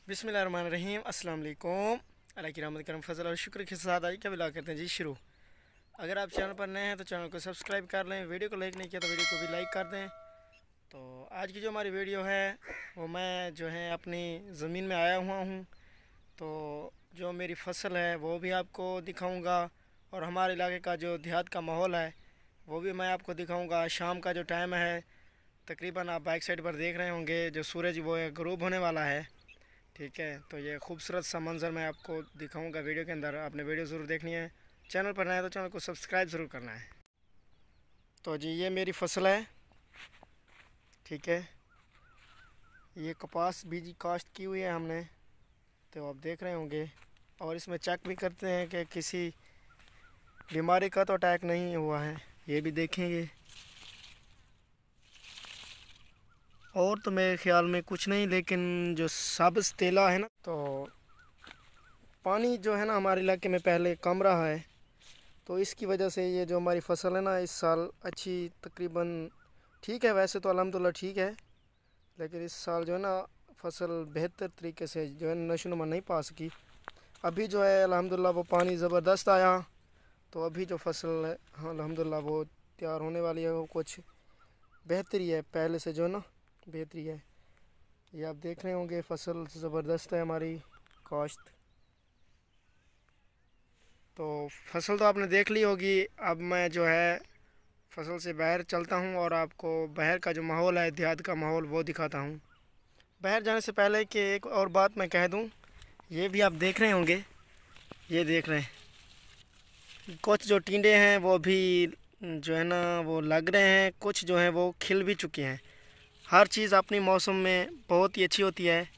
बिस्मिल्लाहिर्रहमानिर्रहीम अस्सलाम वालेकुम। अल्लाह की रहमत करम फजल और शुक्र के साथ आज क्या बिला करते हैं जी शुरू। अगर आप चैनल पर नए हैं तो चैनल को सब्सक्राइब कर लें, वीडियो को लाइक नहीं किया तो वीडियो को भी लाइक कर दें। तो आज की जो हमारी वीडियो है वो मैं जो है अपनी ज़मीन में आया हुआ हूँ, तो जो मेरी फ़सल है वो भी आपको दिखाऊँगा और हमारे इलाके का जो देहात का माहौल है वो भी मैं आपको दिखाऊँगा। शाम का जो टाइम है तकरीबन आप बैक साइड पर देख रहे होंगे जो सूरज वो गरूब होने वाला है। ठीक है, तो ये खूबसूरत सा मंज़र मैं आपको दिखाऊंगा वीडियो के अंदर। आपने वीडियो ज़रूर देखनी है, चैनल पर नया है तो चैनल को सब्सक्राइब ज़रूर करना है। तो जी ये मेरी फसल है, ठीक है, ये कपास बीज काश्त की हुई है हमने, तो आप देख रहे होंगे। और इसमें चेक भी करते हैं कि किसी बीमारी का तो अटैक नहीं हुआ है, ये भी देखेंगे। और तो मेरे ख्याल में कुछ नहीं, लेकिन जो सब्ज़ तेला है ना, तो पानी जो है ना हमारे इलाके में पहले कम रहा है, तो इसकी वजह से ये जो हमारी फ़सल है ना इस साल अच्छी तकरीबन ठीक है। वैसे तो अल्हम्दुलिल्लाह ठीक है, लेकिन इस साल जो है ना फ़सल बेहतर तरीके से जो है नशोनुमा नहीं पा सकी। अभी जो है अल्हम्दुलिल्लाह वो पानी ज़बरदस्त आया, तो अभी जो फ़सल है हाँ अल्हम्दुलिल्लाह वो तैयार होने वाली है, वो कुछ बेहतरी है पहले से, जो है ना बेहतरी है। ये आप देख रहे होंगे फ़सल ज़बरदस्त है हमारी काश्त। तो फसल तो आपने देख ली होगी। अब मैं जो है फसल से बाहर चलता हूँ और आपको बाहर का जो माहौल है देहात का माहौल वो दिखाता हूँ। बाहर जाने से पहले कि एक और बात मैं कह दूँ, ये भी आप देख रहे होंगे, ये देख रहे हैं कुछ जो टिंडे हैं वो भी जो है ना वो लग रहे हैं, कुछ जो हैं वो खिल भी चुके हैं। हर चीज़ अपनी मौसम में बहुत ही अच्छी होती है,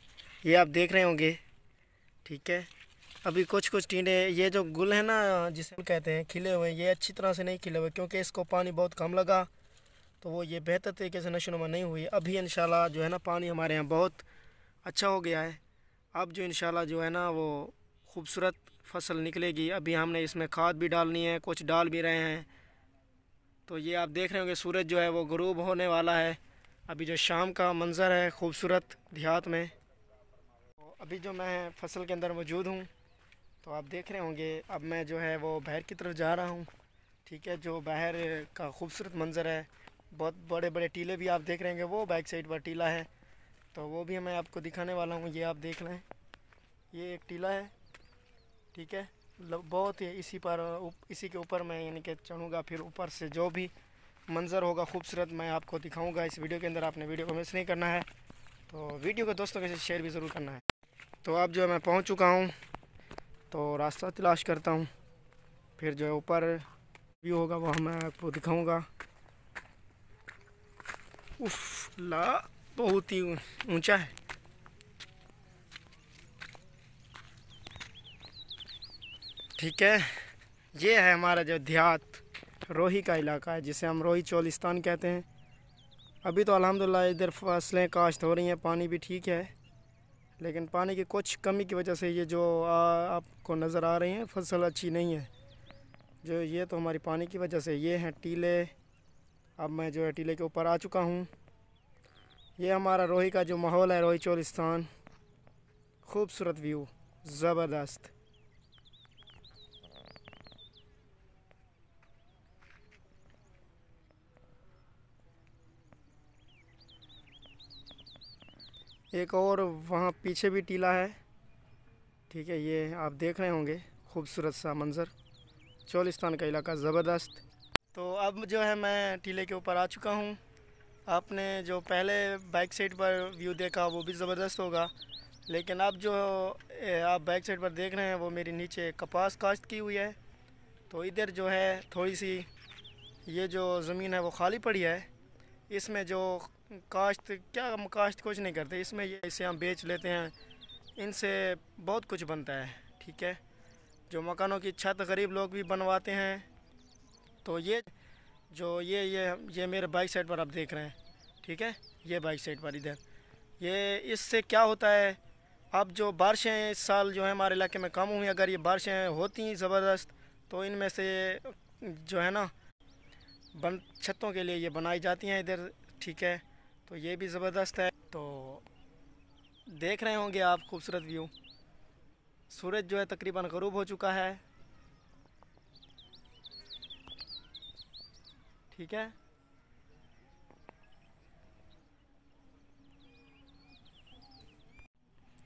ये आप देख रहे होंगे। ठीक है, अभी कुछ कुछ टिंडे ये जो गुल है ना जिसे कहते हैं खिले हुए, ये अच्छी तरह से नहीं खिले हुए क्योंकि इसको पानी बहुत कम लगा, तो वो ये बेहतर तरीके से नशोनुमा नहीं हुई। अभी इंशाल्लाह जो है ना पानी हमारे यहाँ बहुत अच्छा हो गया है। अब जो इंशाल्लाह जो है ना वो खूबसूरत फसल निकलेगी। अभी हमने इसमें खाद भी डालनी है, कुछ डाल भी रहे हैं। तो ये आप देख रहे होंगे सूरज जो है वो गरूब होने वाला है। अभी जो शाम का मंज़र है खूबसूरत देहात में, तो अभी जो मैं फसल के अंदर मौजूद हूँ, तो आप देख रहे होंगे अब मैं जो है वो बाहर की तरफ जा रहा हूँ। ठीक है, जो बाहर का खूबसूरत मंज़र है, बहुत बड़े बड़े टीले भी आप देख रहे होंगे, वो बैक साइड पर टीला है, तो वो भी मैं आपको दिखाने वाला हूँ। ये आप देख लें, ये एक टीला है, ठीक है, बहुत ही इसी के ऊपर मैं यानी कि चढ़ूँगा, फिर ऊपर से जो भी मंज़र होगा खूबसूरत मैं आपको दिखाऊँगा इस वीडियो के अंदर। आपने वीडियो को मिस नहीं करना है, तो वीडियो को दोस्तों के साथ शेयर भी ज़रूर करना है। तो अब जो है मैं पहुँच चुका हूँ, तो रास्ता तलाश करता हूँ, फिर जो है ऊपर व्यू होगा वो मैं आपको दिखाऊंगा। उफ ला, बहुत ही ऊंचा है। ठीक है, ये है हमारा जो देहात रोही का इलाका है, जिसे हम रोही चोलिस्तान कहते हैं। अभी तो अल्हम्दुलिल्लाह इधर फसलें काश्त हो रही हैं, पानी भी ठीक है, लेकिन पानी की कुछ कमी की वजह से ये जो आपको नज़र आ रही हैं फसल अच्छी नहीं है। जो ये तो हमारी पानी की वजह से ये हैं टीले। अब मैं जो है टीले के ऊपर आ चुका हूँ। ये हमारा रोही का जो माहौल है, रोही चोलिस्तान, खूबसूरत व्यू, ज़बरदस्त। एक और वहाँ पीछे भी टीला है, ठीक है, ये आप देख रहे होंगे खूबसूरत सा मंज़र, चोलिस्तान का इलाका ज़बरदस्त। तो अब जो है मैं टीले के ऊपर आ चुका हूँ। आपने जो पहले बैक साइड पर व्यू देखा वो भी ज़बरदस्त होगा, लेकिन अब जो आप बैक साइड पर देख रहे हैं वो मेरी नीचे कपास काश्त की हुई है। तो इधर जो है थोड़ी सी ये जो ज़मीन है वो खाली पड़ी है, इसमें जो काश्त क्या हम काश्त कुछ नहीं करते इसमें, ये इसे हम बेच लेते हैं, इनसे बहुत कुछ बनता है। ठीक है, जो मकानों की छत गरीब लोग भी बनवाते हैं। तो ये जो ये मेरे बाइक साइड पर आप देख रहे हैं, ठीक है, ये बाइक साइड पर इधर ये इससे क्या होता है, अब जो बारिशें इस साल जो है हमारे इलाके में कम हुई, अगर ये बारिशें होती ज़बरदस्त तो इनमें से जो है ना बन छतों के लिए ये बनाई जाती हैं इधर। ठीक है, तो ये भी ज़बरदस्त है। तो देख रहे होंगे आप खूबसूरत व्यू। सूरज जो है तकरीबन ग़रूब हो चुका है। ठीक है,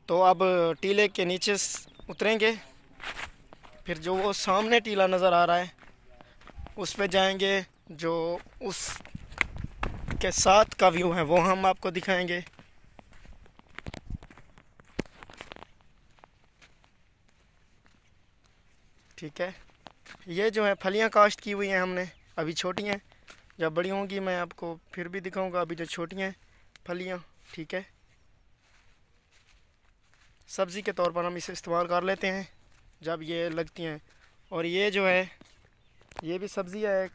तो अब टीले के नीचे उतरेंगे, फिर जो वो सामने टीला नज़र आ रहा है उस पे जाएंगे। जो उस के साथ का व्यू है वो हम आपको दिखाएंगे। ठीक है, ये जो है फलियां काश्त की हुई हैं हमने, अभी छोटी हैं, जब बड़ी होंगी मैं आपको फिर भी दिखाऊंगा। अभी जो छोटी हैं फलियां, ठीक है, सब्ज़ी के तौर पर हम इसे इस्तेमाल कर लेते हैं जब ये लगती हैं। और ये जो है ये भी सब्ज़ी है, एक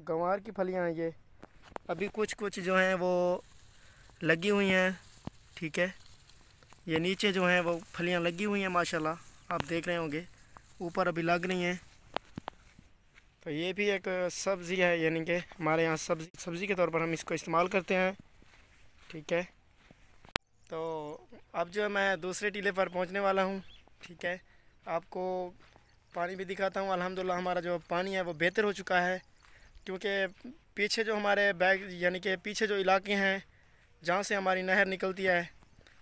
गंवार की फलियां हैं ये। अभी कुछ कुछ जो हैं वो लगी हुई हैं। ठीक है, ये नीचे जो हैं वो फलियां लगी हुई हैं माशाल्लाह, आप देख रहे होंगे, ऊपर अभी लग रही हैं। तो ये भी एक सब्ज़ी है, यानी कि हमारे यहाँ सब्ज़ी के तौर पर हम इसको इस्तेमाल करते हैं। ठीक है, तो अब जो है मैं दूसरे टीले पर पहुंचने वाला हूं। ठीक है, आपको पानी भी दिखाता हूं। अल्हम्दुलिल्लाह हमारा जो पानी है वो बेहतर हो चुका है, क्योंकि पीछे जो हमारे बैग यानी कि पीछे जो इलाके हैं जहां से हमारी नहर निकलती है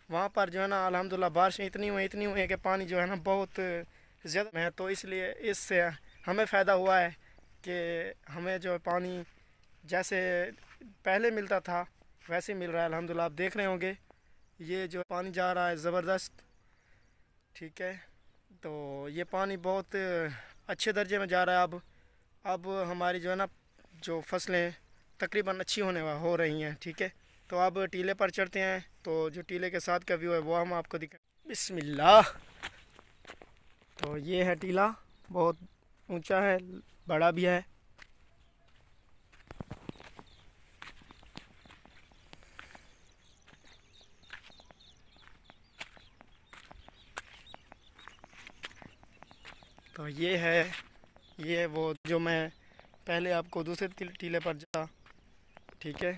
वहां पर जो है ना अल्हम्दुलिल्लाह बारिशें इतनी हुई हैं कि पानी जो है ना बहुत ज़्यादा है। तो इसलिए इससे हमें फ़ायदा हुआ है कि हमें जो पानी जैसे पहले मिलता था वैसे मिल रहा है अल्हम्दुलिल्लाह। आप देख रहे होंगे ये जो पानी जा रहा है ज़बरदस्त। ठीक है, तो ये पानी बहुत अच्छे दर्जे में जा रहा है। अब हमारी जो है ना जो फसलें तकरीबन अच्छी हो रही हैं। ठीक है, तो अब टीले पर चढ़ते हैं, तो जो टीले के साथ का व्यू है वो हम आपको दिखाएं। बिस्मिल्लाह। तो ये है टीला, बहुत ऊंचा है, बड़ा भी है। तो ये वो जो मैं पहले आपको दूसरे टीले पर जा। ठीक है,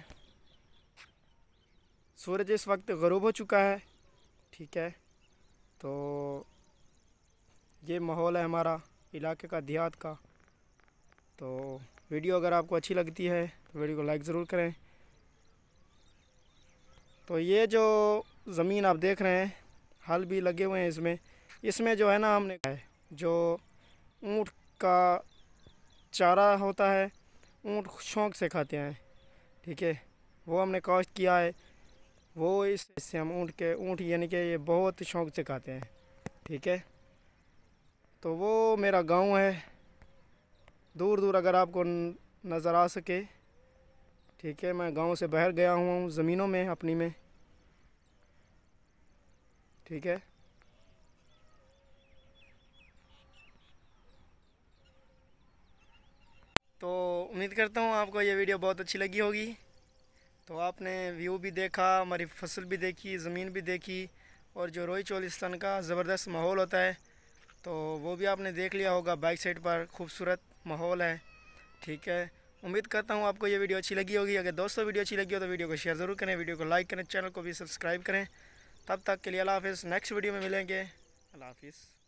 सूरज इस वक्त ग़रूब हो चुका है। ठीक है, तो ये माहौल है हमारा इलाके का, देहात का। तो वीडियो अगर आपको अच्छी लगती है तो वीडियो को लाइक ज़रूर करें। तो ये जो ज़मीन आप देख रहे हैं, हल भी लगे हुए हैं इसमें जो है ना हमने जो ऊँट का चारा होता है, ऊँट शौक़ से खाते हैं। ठीक है, वो हमने काश्त किया है, वो इससे हम ऊँट यानी कि ये बहुत शौक़ से खाते हैं। ठीक है, तो वो मेरा गांव है, दूर दूर अगर आपको नज़र आ सके। ठीक है, मैं गांव से बाहर गया हुआ हूँ ज़मीनों में अपनी में। ठीक है, तो उम्मीद करता हूँ आपको ये वीडियो बहुत अच्छी लगी होगी। तो आपने व्यू भी देखा, हमारी फसल भी देखी, ज़मीन भी देखी, और जो रोई चोलिस्तान का ज़बरदस्त माहौल होता है तो वो भी आपने देख लिया होगा। बैक साइड पर खूबसूरत माहौल है। ठीक है, उम्मीद करता हूँ आपको ये वीडियो अच्छी लगी होगी। अगर दोस्तों वीडियो अच्छी लगी हो तो वीडियो को शेयर ज़रूर करें, वीडियो को लाइक करें, चैनल को भी सब्सक्राइब करें। तब तक के लिए अल्लाह हाफ़िज़। नेक्स्ट वीडियो में मिलेंगे। अल्लाह हाफ़िज़।